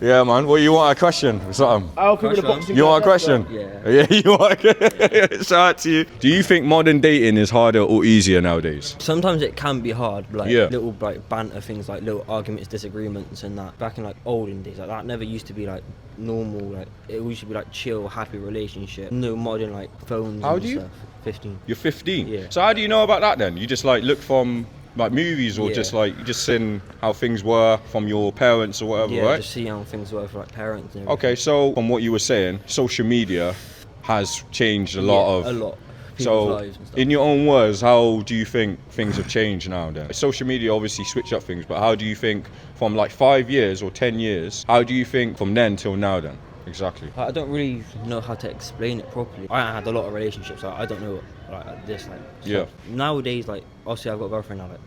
Yeah, man. What you want a question or something? I'll put the boxing. You want a question? Yeah. Yeah, you want a shout out to you. Do you think modern dating is harder or easier nowadays? Sometimes it can be hard, like Yeah. little like banter things, like little arguments, disagreements, and that. Back in like olden days, like that never used to be like normal. Like it used to be like chill, happy relationship. No modern like phones. How and old are you? stuff. 15. You're 15. Yeah. So how do you know about that then? You just like look from like movies or Yeah. just like you just seen how things were from your parents or whatever, Yeah, right? just see how things were for like parents and everything. Okay, so from what you were saying, social media has changed a lot. a lot. People's So, lives and stuff. in your own words, how do you think things have changed now then? Social media obviously switched up things, but how do you think from like 5 years or 10 years, how do you think from then till now then? Exactly. I don't really know how to explain it properly. I had a lot of relationships. I don't know like this like. Yeah. Stuff. Nowadays, like obviously I've got a girlfriend now. Like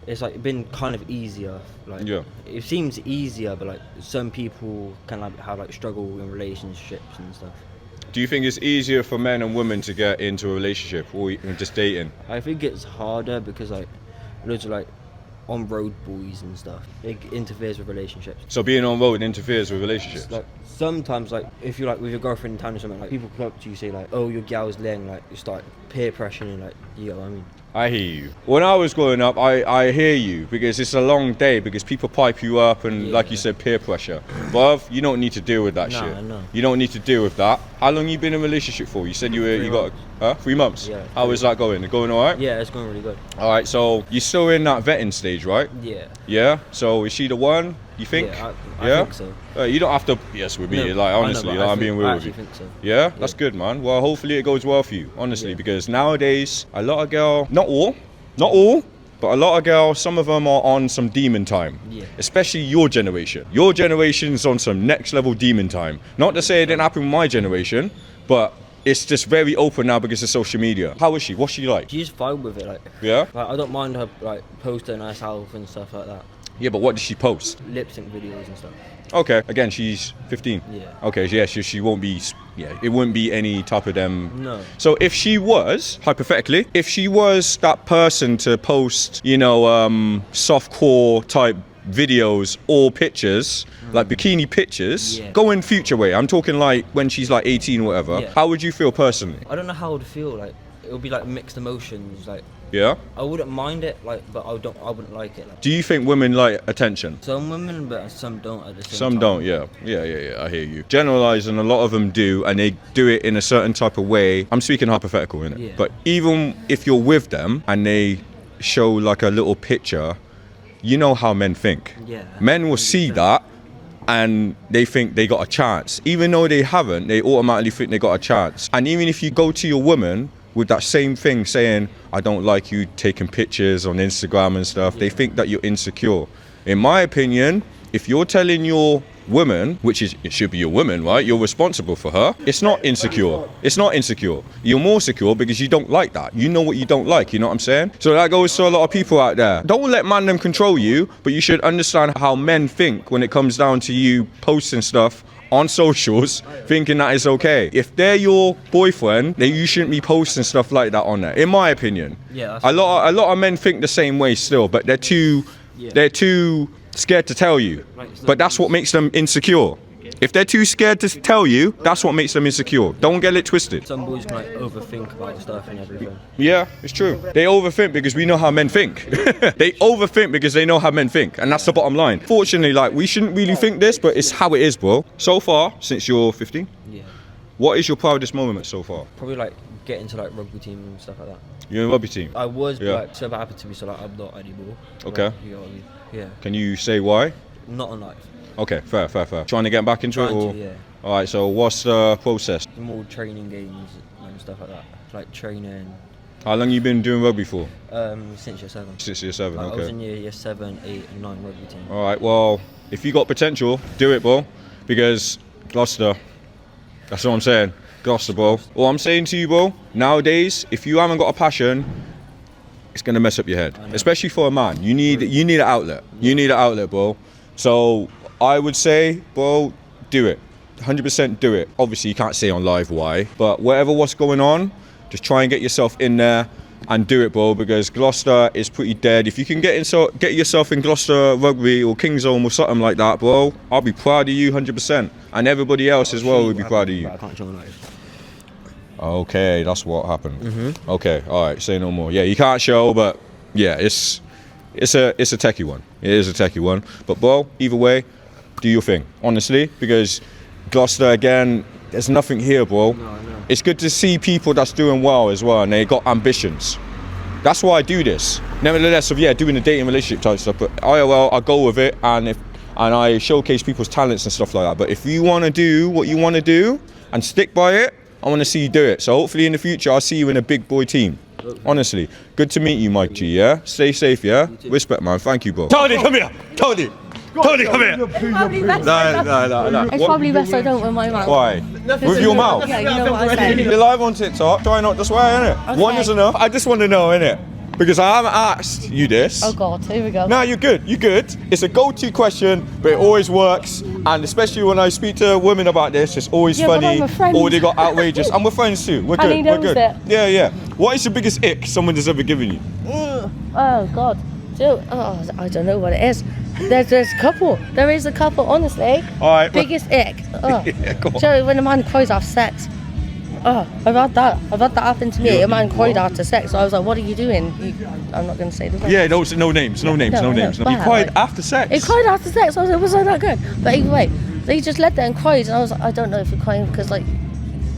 it's like been kind of easier. Like Yeah. it seems easier, but like some people can like have like struggle in relationships and stuff. Do you think it's easier for men and women to get into a relationship or even just dating? I think it's harder because like loads of like on road boys and stuff. It interferes with relationships. So being on road interferes with relationships? Like sometimes, like if you're like with your girlfriend in town or something, like people come up to you say like, "Oh, your gal's laying," like you start peer pressuring, like you know what I mean. I hear you. When I was growing up, I hear you because it's a long day because people pipe you up and like you said, peer pressure. Bruv, you don't need to deal with that shit. No. You don't need to deal with that. How long you been in a relationship for? You said you got 3 months. Yeah. How is that going? Going all right? Yeah, it's going really good. All right. So you're still in that vetting stage, right? Yeah. Yeah. So is she the one? You think? Yeah, I think so. You don't have to. Yes, with me. No, like I know, honestly, but I'm being real I with you. actually think so. Yeah, that's good, man. Well, hopefully it goes well for you, honestly, because nowadays a lot of not all, but a lot of girls, some of them are on some demon time. Yeah. Especially your generation. Your generation's on some next level demon time. Not to say it didn't happen with my generation, but it's just very open now because of social media. How is she? What's she like? She's fine with it, like. Yeah? Like I don't mind her like posting herself and stuff like that. Yeah, but what does she post? Lip sync videos and stuff. Okay, again, she's 15. Yeah. Okay, yeah, she won't be, it wouldn't be any type of them. No. So if she was, hypothetically, if she was that person to post, softcore type videos or pictures, like bikini pictures, going future way, I'm talking like when she's like 18 or whatever, how would you feel personally? I don't know how I would feel, like, it would be like mixed emotions, like. Yeah? I wouldn't mind it, like, but I wouldn't like it. Like. Do you think women like attention? Some women, but some don't at the same time. Some don't, yeah. I hear you. Generalizing, a lot of them do, and they do it in a certain type of way. I'm speaking hypothetical, innit? Yeah. But even if you're with them and they show like a little picture, you know how men think. Yeah. Men will see that and they think they got a chance. Even though they haven't, they automatically think they got a chance. And even if you go to your woman with that same thing saying, I don't like you taking pictures on Instagram and stuff, they think that you're insecure. In my opinion, if you're telling your woman, which is, it should be your woman, right? You're responsible for her. It's not insecure. It's not insecure. You're more secure because you don't like that. You know what you don't like, you know what I'm saying? So that goes to a lot of people out there. Don't let man them control you, but you should understand how men think when it comes down to you posting stuff on socials, thinking that it's okay. If they're your boyfriend, then you shouldn't be posting stuff like that on there. In my opinion, a lot of men think the same way still, but they're too scared to tell you. But that's what makes them insecure. If they're too scared to tell you, that's what makes them insecure. Don't get it twisted. Some boys can like overthink about stuff and everything. Yeah, it's true. They overthink because we know how men think. They overthink because they know how men think, and that's the bottom line. Fortunately, like, we shouldn't really think this, but it's how it is, bro. So far, since you're 15, what is your proudest moment so far? Probably like getting to like rugby team and stuff like that. You're in a rugby team? I was, but like, so happened to me, so like I'm not anymore. Okay. Like, you know what I mean? Yeah. Can you say why? Not on life. Okay, fair. Trying to get back into it, or? Yeah. All right. So what's the process? More training games and stuff like that. Like training. How long you been doing rugby for? Since year 7. Since year 7. Like, Okay. I was in year 7, 8, and 9 rugby team. All right. Well, if you got potential, do it, bro. Because Gloucester. That's what I'm saying. Gloucester, bro. All I'm saying to you, bro. Nowadays, if you haven't got a passion, it's gonna mess up your head. Especially for a man. You need an outlet. You need an outlet, bro. So I would say, bro, do it. 100% do it. Obviously, you can't say on live why, but what's going on, just try and get yourself in there. and do it, bro, because Gloucester is pretty dead. If you can get yourself in Gloucester Rugby or Kingsholm or something like that, bro, I'll be proud of you 100%. And everybody else as well will be proud of you. I can't show live. Okay, that's what happened. Okay, all right, say no more. Yeah, you can't show, but yeah, it's a techie one. It is a techie one. But bro, either way, do your thing, honestly, because Gloucester again, there's nothing here, bro. No. It's good to see people that's doing well as well, and they got ambitions. That's why I do this. Nevertheless, doing the dating relationship type stuff. But IOL, I go with it, and I showcase people's talents and stuff like that. But if you want to do what you want to do and stick by it, I want to see you do it. So hopefully in the future, I'll see you in a big boy team. Honestly, good to meet you, Mike G. Yeah, stay safe. Yeah, respect, man. Thank you, bro. Tony, come here. Tony, come here. No. It's probably best I don't with my mouth. Why? With your mouth? Yeah, you know what I said. You're live on TikTok. Try not to swear, innit? Okay. One is enough. I just want to know, innit? Because I haven't asked you this. Oh God, here we go. No, you're good. You're good. It's a go-to question, but it always works. And especially when I speak to women about this, it's always funny. But I'm a friend. Or they got outrageous. And we're friends too. We're And good. he We're knows good. it. Yeah. What is the biggest ick someone has ever given you? Oh God. I don't know what it is. There's a couple. There is a couple, honestly. All right. Biggest ick. Oh. Yeah, go on. So when a man cries after sex. Oh, I've had that happen to me. A man cried after sex. So I was like, what are you doing? I'm not going to say the name. Yeah, no names. No, You bad, cried like- after sex. He cried after sex. I was like, was I that good? But either way, he just led there and cried. And I was like, I don't know if you're crying because like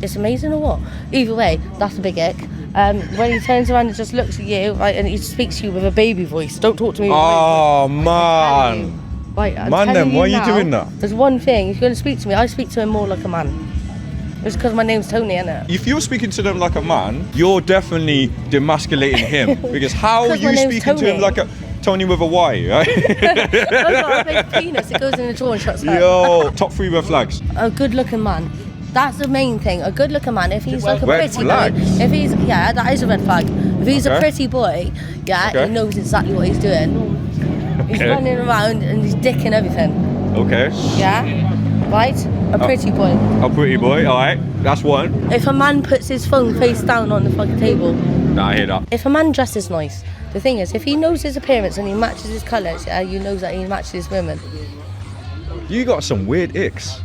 it's amazing or what. Either way, that's a big ick. When he turns around and just looks at you, right, and he speaks to you with a baby voice. Don't talk to me with a baby Oh, voice. man. Right, I'm Man, telling then, why are you now, doing that? There's one thing. If you're going to speak to me, I speak to him more like a man. It's because my name's Tony, innit? If you're speaking to them like a man, you're definitely demasculating him. Because how are 'Cause my you name's speaking to him Tony. like a Tony with a Y, right? I've got a big penis. It goes in the drawer and shuts up. Yo, top 3 red flags. A good-looking man. That's the main thing. A good-looking man. If he's like a Red pretty flags? boy, that is a red flag. If he's Okay. a pretty boy, Okay. he knows exactly what he's doing. He's Okay. running around and he's dicking everything. Okay. Yeah, right? A pretty boy. A pretty boy, alright. That's one. If a man puts his phone face down on the fucking table. Nah, I hear that. If a man dresses nice, the thing is, if he knows his appearance and he matches his colours, you know that he matches his women. You got some weird icks.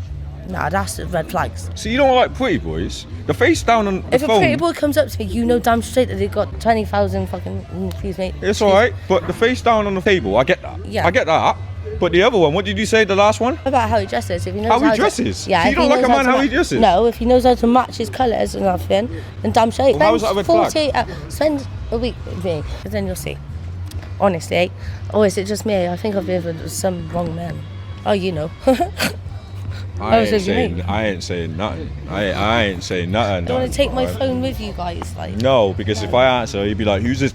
Nah, that's red flags. So you don't like pretty boys? The face down on the If a phone. pretty boy comes up to me, you know damn straight that they've got 20,000 fucking. Excuse me. It's alright, but the face down on the table, I get that. Yeah. I get that. But the other one, what did you say, the last one? About how he dresses. If he knows How he to- dresses? Yeah. So you if don't he like knows a man to how he ma- dresses? No, if he knows how to match his colours and everything, then damn straight. Well, how is that a red flag? 48 spend a week with me, and then you'll see. Honestly. Or is it just me? I think I've been with some wrong men. Oh, you know. I was ain't just saying, me. I ain't saying nothing. I ain't saying nothing. Do you want to take my Alright. phone with you guys? Like. No, because if I answer, you'd be like, who's this?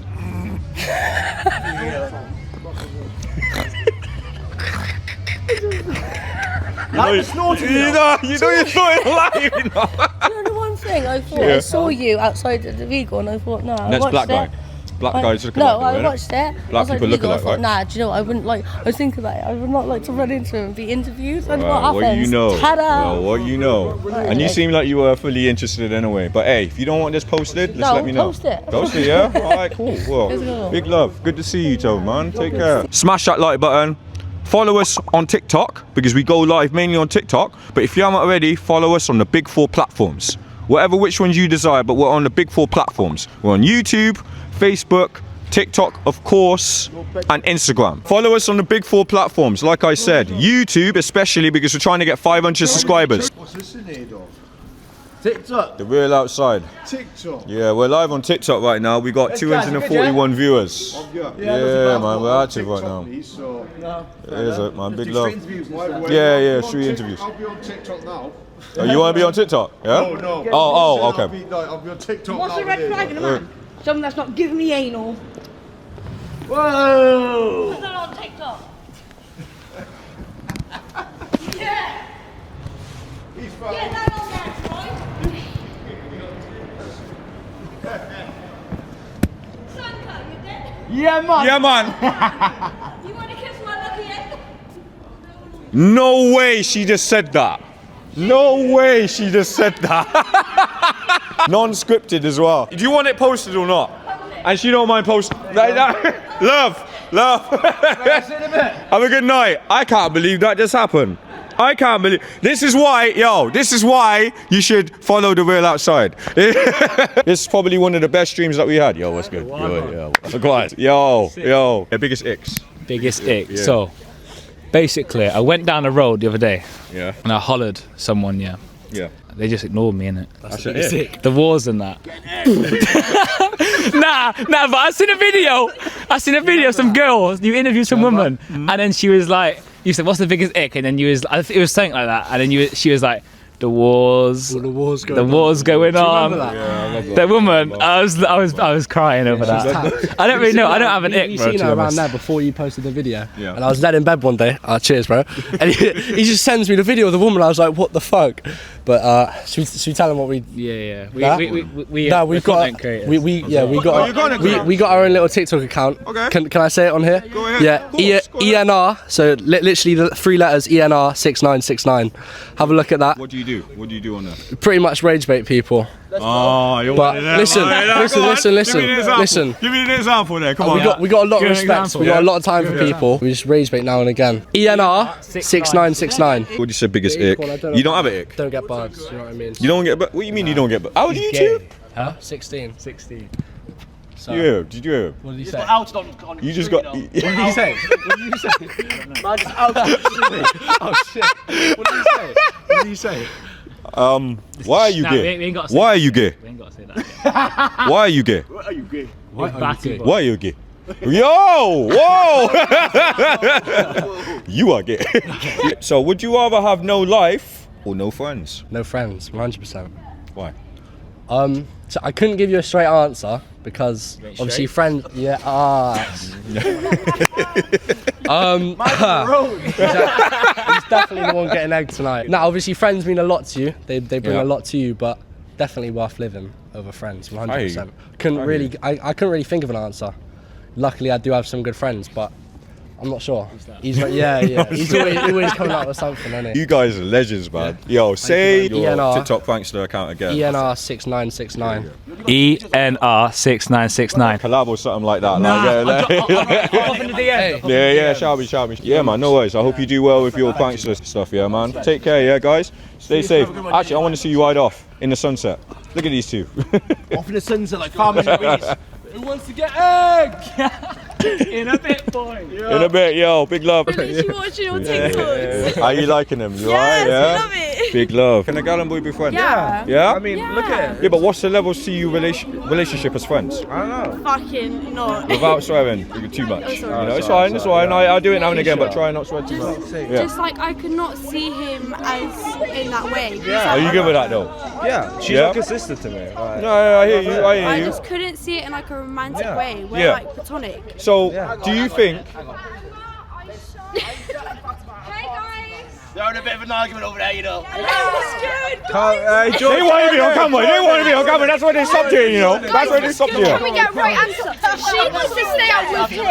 Like snorting. You know you're snorting live, you know. You know the one thing I thought Yeah. I saw you outside of the Vigo and I thought no. I That's watched black guy. it. Black I- guys look No, alike, I innit? watched it. Black people look I alike, thought, right? nah, do you know what? I wouldn't like. I was thinking about it. I would not like to run into him and be interviewed. And Well, what what happens? you know? Ta-da! Well, what you know? And you seem like you were fully interested anyway. But hey, if you don't want this posted, just No, let me know. post it. Post it, yeah? Alright, cool. Well, Let's go. big love. Good to see you, Joe, man. Take care. Smash that like button. Follow us on TikTok because we go live mainly on TikTok. But if you haven't already, follow us on the big 4 platforms. Whatever which ones you desire, but we're on the big 4 platforms. We're on YouTube, Facebook, TikTok, of course, and Instagram. Follow us on the big 4 platforms. Like I said, YouTube especially because we're trying to get 500 subscribers. What's this in here, dog? TikTok. The real outside. TikTok. Yeah, we're live on TikTok right now. We got 241 viewers. Yeah, man, we're active right now. So, It is it, man. Big love. by the way, Yeah, 3 interviews. I'll be on TikTok now. Oh, you want to be on TikTok? Yeah? No. Oh, I'll okay. be on TikTok What's now. the red flag in a man? Someone that's not giving me anal. Whoa! Put that on TikTok. Yeah. He's Get that on there, right? Sanka, you dead? Yeah, man. Yeah, man. You want to kiss my lucky end? No way she just said that. No way she just said that. Non-scripted as well. Do you want it posted or not? Public. and she don't mind post. Love. Have a good night. I can't believe that just happened. I can't believe. This is why you should follow The Real Outside. This is probably one of the best streams that we had. Yo, what's good? Yo. Go on. Yo. The biggest icks. Biggest ick. Yeah. So, basically, I went down the road the other day. Yeah. And I hollered someone. Yeah. Yeah. They just ignored me, innit? That's the biggest ick. The wars and that. nah, but I seen a video of some girl. You interviewed some woman, and then she was like, you said, what's the biggest ick? And then it was something like that. And then she was like, the wars going on. Yeah, the woman, I was crying over that. I don't really know. I don't have an ick, bro. You seen her around there before you posted the video. Yeah. And I was dead in bed one day. Cheers, bro. And he just sends me the video of the woman. I was like, what the fuck? But should we tell him what we? Yeah. We got our own little TikTok account. Okay. Can I say it on here? Go ahead. Yeah. Of course, ENR. So literally the 3 letters ENR 6969. Have a look at that. What do you do? What do you do on there? Pretty much rage bait people. Oh, you're But listen. Give me an example there. Come on. We got a lot of Give an respect. example. We got a lot of time for people. We just rage bait now and again. ENR 6969. What do you say biggest ick? You don't have an ick? Don't get bugs. You know what I mean? You don't get. What do you mean you don't get? How old are you two? Huh? 16. So, Yeah. Did you hear? What did he say? You just got. What did you say? Man, just out. Oh shit. What did you say? Why are you Nah, gay? we ain't gotta say Why are you gay? We ain't got to say that. Why are you gay? Why Why are you gay? Yo! Whoa! You are gay. So, would you rather have no life or no friends? No friends, 100%. Why? So I couldn't give you a straight answer because obviously friends. Yeah. He's definitely the one getting egged tonight. Now, obviously, friends mean a lot to you. They bring a lot to you, but definitely worth living over friends. 100%. I couldn't really think of an answer. Luckily, I do have some good friends, but I'm not sure. He's like, yeah. He's always coming up with something, isn't he? You guys are legends, man. Yo, say your ENR. TikTok Thankster account again. ENR 6969. ENR 6969. Collab or something like that. Hey. Yeah, shall we? Yeah, man, no worries. I hope you do well with your Thankster stuff, yeah, man. Take care, yeah, guys. Stay safe. Actually, I want to see you ride off in the sunset. Look at these two. Off in the sunset like farmers and bees. Who wants to get egged? In a bit, boy. In a bit, yo, big love. Literally watching your TikToks. Are you liking them? You Yes, alright, yeah? love it. Big love. Can a gal and boy be friends? Yeah. Yeah? I mean, look at it. Yeah, but what's the levels to you relationship as friends? I don't know. Fucking not. Without swearing too much. You sorry. know, it's fine. I do it now and again, but try not to swear too much. Yeah. Just like I could not see him as in that way. Are you good with that though? Yeah, she's Yeah? not consistent to me. Like, No, I hear you. I I hear you. just couldn't see it in like a romantic Yeah. way. We're Yeah. like platonic. So, do you think? Hey guys. they're having a bit of an argument over there, you know. They want to be on camera. That's why they stopped here, you know. That's why they stopped Can here. we get right answer? She wants to stay out with him,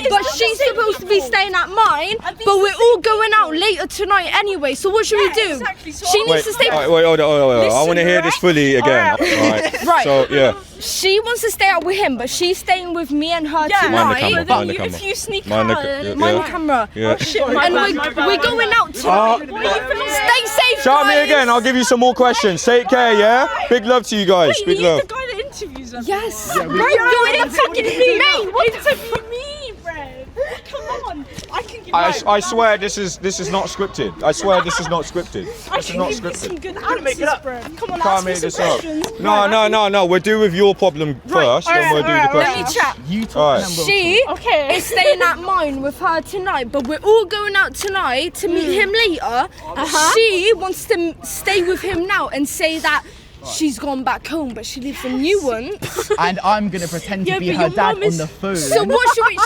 but she's supposed to be staying at mine. But we're all going out later tonight anyway. So what should we do? She needs to stay. Wait, hold on. I want to hear this fully again. Alright. Right. So, yeah. She wants to stay out with him, but she's staying with me and her tonight. Mind the camera. If you sneak Mind out, the- mind the camera. Yeah. And we're going out tonight. Stay safe, Shout me guys. again. I'll give you some more questions. Take care, yeah. Big love to you guys. Big love. The guy that interviews us. Yes. Bro, you're interviewing me. Mate, what interviewing me, Fred? Come on. I can give I swear this is not scripted. I swear this is not scripted. This is not scripted. good answers, bro. Come on, Can't ask me make some this up. questions. No. We'll deal with your problem first, then we'll do the Let me questions. chat. Alright. She is staying at mine with her tonight, but we're all going out tonight to meet him later. She wants to stay with him now and say that she's gone back home, but she lives in Newlands. And I'm gonna pretend to be her dad on the phone. So what should we do?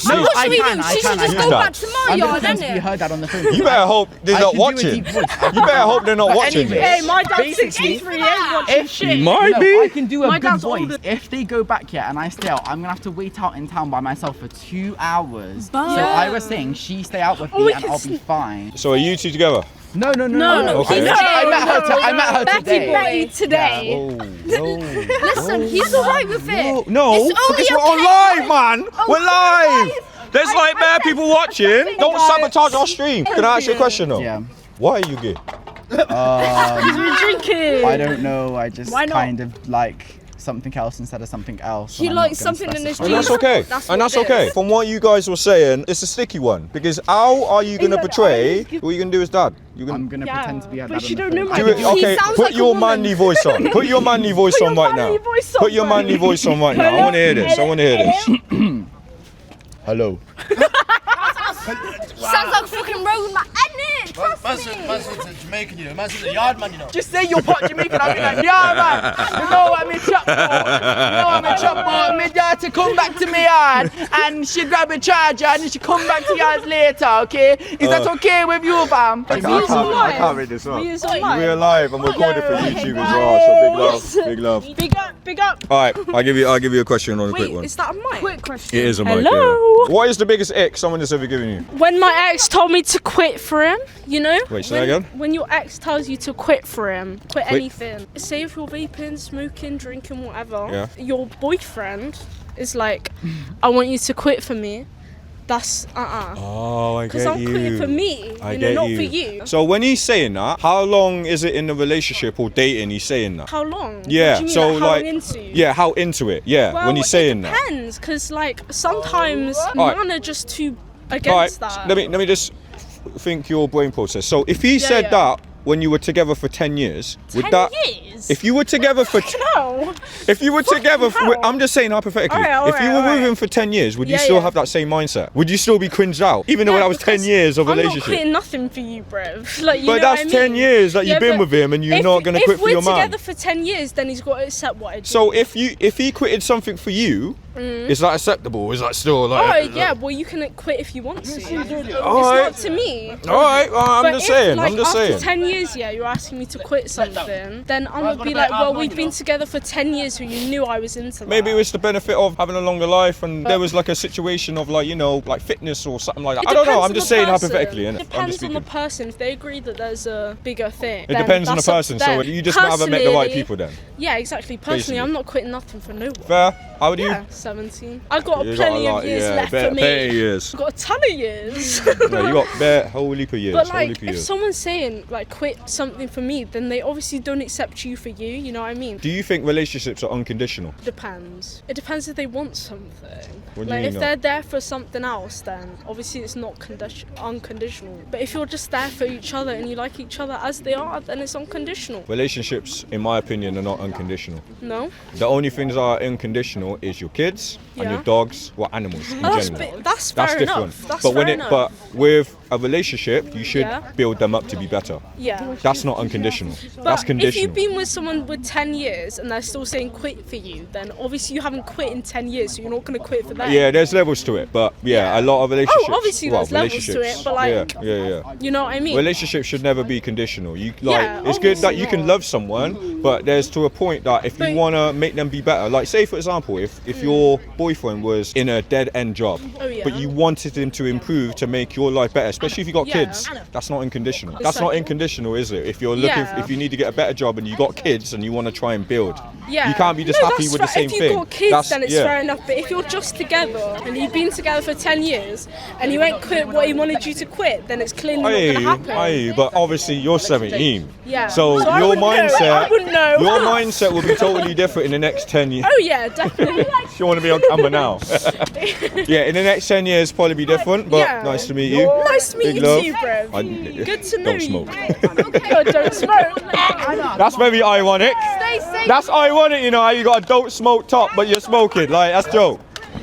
She should just go back to my I'm gonna yard, pretend to be innit? her dad on the phone. You better hope they're not watching. You better hope they're not watching this. my dad's 63, he ain't watching shit. Might No, be. I can do a good voice. If they go back here and I stay out, I'm gonna have to wait out in town by myself for 2 hours. So I was saying she stay out with me and I'll be fine. So are you two together? No. Okay. I met her Betty today. Betty today. Listen, he's alright with it. No, It's only because we're on okay. live, man. We're live. There's like bare people watching. Don't sabotage our stream. Can I ask you a question though? Yeah. Why are you gay? We're drinking. I don't know. I just Why not? kind of like something else instead of something else. He and I'm not likes gonna something in his specify. And that's okay. That's And what that's it okay. is. From what you guys were saying, it's a sticky one. Because how are you going to portray what you can do as dad? You're I'm gonna gonna pretend to be her but dad she on don't the know phone. my do it. Okay, sounds put like a your woman. manly voice on. Put your manly voice on right now. manly voice on, Put your bro. manly voice on right now. I want to hear this. I want to hear this. Hello. Sounds like fucking road man. Trust me. Man's a Jamaican, you know. Man's a yard man, you know. Just say you're part Jamaican. I'll be like, yeah, man. You know I'm in chop boat. You know I'm in chop boat. My daughter come back to me yard and she grab a charger and she come back to yours later. Okay? Is that okay with you, fam? I can't read this up. He's alive. We're live. I'm recording for YouTube as well. So big love. Big love. Big up. All right, I'll give you a question on a quick one. Is that a mic? Quick question. It is a mic. Hello? Yeah. What is the biggest ick someone has ever given you? When my ex told me to quit for him, you know? Wait, say that again? When your ex tells you to quit for him, quit Quit. anything. Say if you're vaping, smoking, drinking, whatever, Yeah. your boyfriend is like, I want you to quit for me. That's Oh, I Because I'm quitting for me, not for you. So when he's saying that, how long is it in the relationship or dating he's saying that? How long? Yeah, What do you mean, so like, how like, long into? yeah, how into it? Yeah, Well, when he's saying it that. depends, because like sometimes Alright. men are just too All right, against that. let me just think your brain process. So if he said yeah. that when you were together for 10 years, would 10 that years? if you were together for No. if you were together for, hell. I'm just saying hypothetically, Alright, if you were alright, with him for 10 years, would you Yeah, still yeah. have that same mindset? Would you still be cringed out even though that was 10 because years of I'm relationship? not quitting nothing for you, bruv. Like, you But know that's what I 10 mean? years that you've Yeah, been but with him and you're not gonna quit for your If we're man. together for 10 years, then he's got to accept what I do. So if he quitted something for you, is that acceptable? Is that still Oh like? yeah, well you can quit if you want to. It's Alright. not to me. All right, I'm But just if, saying. like, I'm just after saying. 10 years, yeah, you're asking me to quit something, then I'm gonna be like, well, we've been together for 10 years, so you knew I was into that. Maybe it's the benefit of having a longer life, and there was like a situation of like like fitness or something like that. It I don't know. depends I'm on just the saying person. hypothetically, innit? It I'm just depends on the speaking. person. If they agree that there's a bigger thing, It depends on the person. So you just haven't met the right people then. Yeah, exactly. Personally, Basically. I'm not quitting nothing for no one. Fair. How old are you? Yeah, 17. I've got You plenty got a of lot, years yeah, left better for me. years. I've got a ton of years. No, you got bare whole heap of years. But whole heap like, of if years. someone's saying like quit something for me, then they obviously don't accept you for you. You know what I mean? Do you think relationships are unconditional? Depends. It depends if they want something. What do you Like mean if not? they're there for something else, then obviously it's not unconditional. But if you're just there for each other and you like each other as they are, then it's unconditional. Relationships, in my opinion, are not unconditional. No? The only things that are unconditional is your kids and Yeah. your dogs or animals in Oh, that's general. that's That's fair different. enough. That's but when fair it enough. but with a relationship, you should Yeah. build them up to be better. Yeah. That's not unconditional. But That's if conditional. you've been with someone with 10 years and they're still saying quit for you, then obviously you haven't quit in 10 years, so you're not going to quit for them. Yeah, there's levels to it, but yeah, a lot of relationships. Oh, obviously there's levels to relationships- it, but like, yeah. you know what I mean? Relationships should never be conditional. You like, Yeah, it's good that obviously you can not. love someone, but there's to a point that if But- you wanna make them be better, like say for example, if your boyfriend was in a dead end job, Oh, yeah. but you wanted him to improve to make your life better, especially if you got Yeah. kids, that's not unconditional. It's That's not like- unconditional, is it? If you're looking, Yeah. if you need to get a better job and you got kids and you want to try and build, Yeah. you can't be just No, happy that's with the fair. same if thing. If you've got kids, That's- then it's yeah. fair enough. But if you're just together and you've been together for 10 years and you ain't quit what he wanted you to quit, then it's clearly not going to happen. Aye, but obviously you're 17. Yeah. So, So I your wouldn't know. mindset, I wouldn't know. your mindset will be totally different in the next 10 years. Oh yeah, definitely. You want to be on camera now? Yeah, in the next 10 years probably be different. But Yeah. nice to meet you. Nice to meet Big you love. too, bro. Good to know Don't smoke. you. Don't smoke. That's very ironic. Stay safe. That's ironic, you know, how you got a don't smoke top, but you're smoking. Like, that's joke.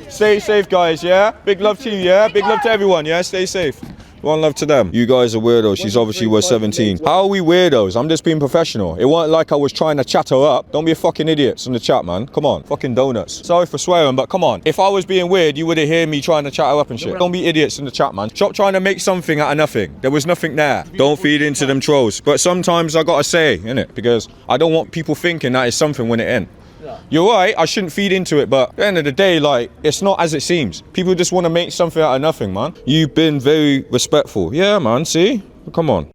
Stay safe, guys, yeah? Big love to you, yeah? Big love to everyone, yeah? Stay safe. One love to them. You guys are weirdos. She's obviously was 17. How are we weirdos? I'm just being professional. It wasn't like I was trying to chat her up. Don't be a fucking idiots in the chat, man. Come on. Fucking donuts. Sorry for swearing, but come on. If I was being weird, you would have heard me trying to chat her up and shit. Don't be idiots in the chat, man. Stop trying to make something out of nothing. There was nothing there. Don't feed into them trolls. But sometimes I gotta say, innit? Because I don't want people thinking that it's something when it ain't. You're right, I shouldn't feed into it, but at the end of the day, like, it's not as it seems. People just want to make something out of nothing, man. You've been very respectful. Yeah, man, see? Come on.